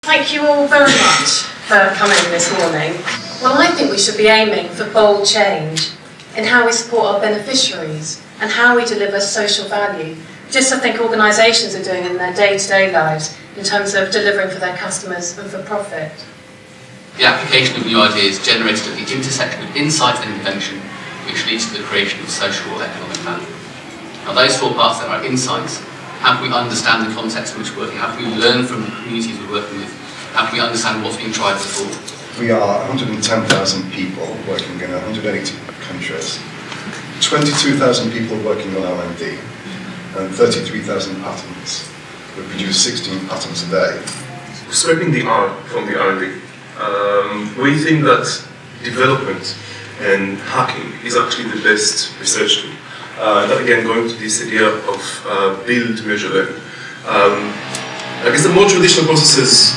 Thank you all very much for coming this morning. Well, I think we should be aiming for bold change in how we support our beneficiaries and how we deliver social value, just I think organisations are doing in their day-to-day lives in terms of delivering for their customers and for profit. The application of new ideas generated at the intersection of insight and invention, which leads to the creation of social or economic value. Now those four parts then are insights. How can we understand the context in which we're working? How can we learn from the communities we're working with? How can we understand what's been tried before? We are 110,000 people working in 180 countries, 22,000 people working on R&D, and 33,000 patents. We produce 16 patents a day. Scraping the R from the R&D, we think that development and hacking is actually the best research tool. That again, going to this idea of build, measure, learn. I guess the more traditional processes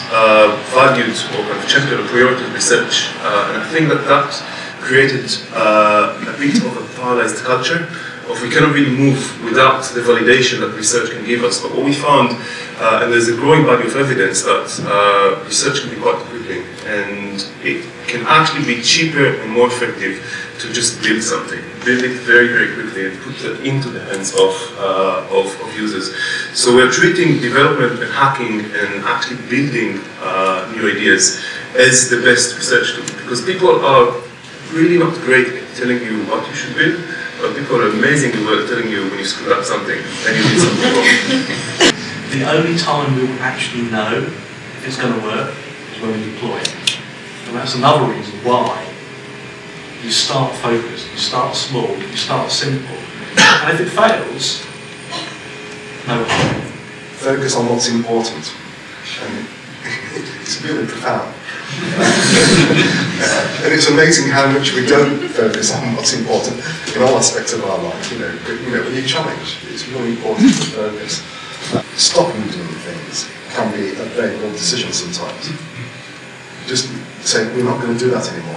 valued or kind of checked or prioritized research, and I think that that created a bit of a paralyzed culture of we cannot really move without the validation that research can give us. But what we found, and there's a growing body of evidence that research can be quite crippling, and it can actually be cheaper and more effective to just build something, build it very, very quickly and put it into the hands of users. So we're treating development and hacking and actually building new ideas as the best research tool, because people are really not great at telling you what you should build, but people are amazingly well at telling you when you screwed up something and you did something wrong. The only time we will actually know if it's going to work is when we deploy it. And that's another reason why you start focused, you start small, you start simple. And if it fails, no harm. Focus on what's important. And it's really profound. And it's amazing how much we don't focus on what's important in all aspects of our life. You know, when you challenge, it's really important to focus. Stopping doing things can be a very bold decision sometimes. Just say, we're not going to do that anymore.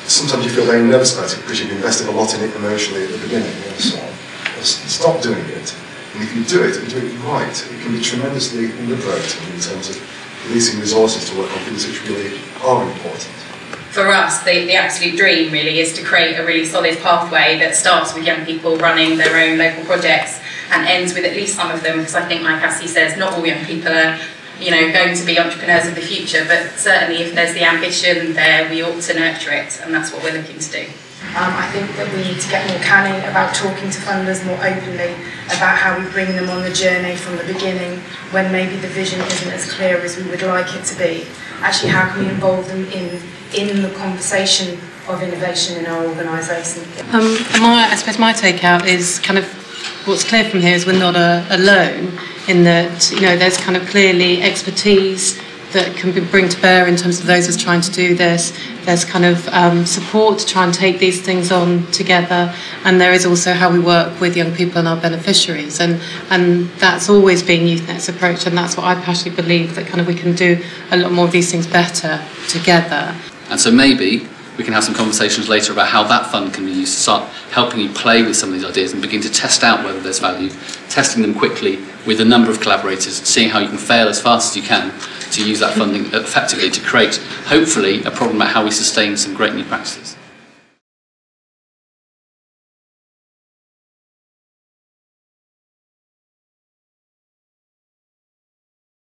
Sometimes you feel very nervous about it because you've invested a lot in it emotionally at the beginning. So stop doing it. And if you do it and do it right, it can be tremendously liberating in terms of releasing resources to work on things which really are important. For us, the absolute dream really is to create a really solid pathway that starts with young people running their own local projects and ends with at least some of them, because I think, like Cassie says, not all young people are going to be entrepreneurs of the future, but certainly if there's the ambition there, we ought to nurture it, and that's what we're looking to do. I think that we need to get more canny about talking to funders more openly about how we bring them on the journey from the beginning when maybe the vision isn't as clear as we would like it to be. Actually, how can we involve them in the conversation of innovation in our organisation? I suppose my takeout is kind of what's clear from here is we're not alone in that, there's kind of clearly expertise that can bring to bear in terms of those who's trying to do this. There's kind of support to try and take these things on together, and there is also how we work with young people and our beneficiaries, and that's always been YouthNet's approach, and that's what I passionately believe, that kind of we can do a lot more of these things better together. And so maybe we can have some conversations later about how that fund can be used to start helping you play with some of these ideas and begin to test out whether there's value, testing them quickly with a number of collaborators, seeing how you can fail as fast as you can to use that funding effectively to create, hopefully, a problem about how we sustain some great new practices.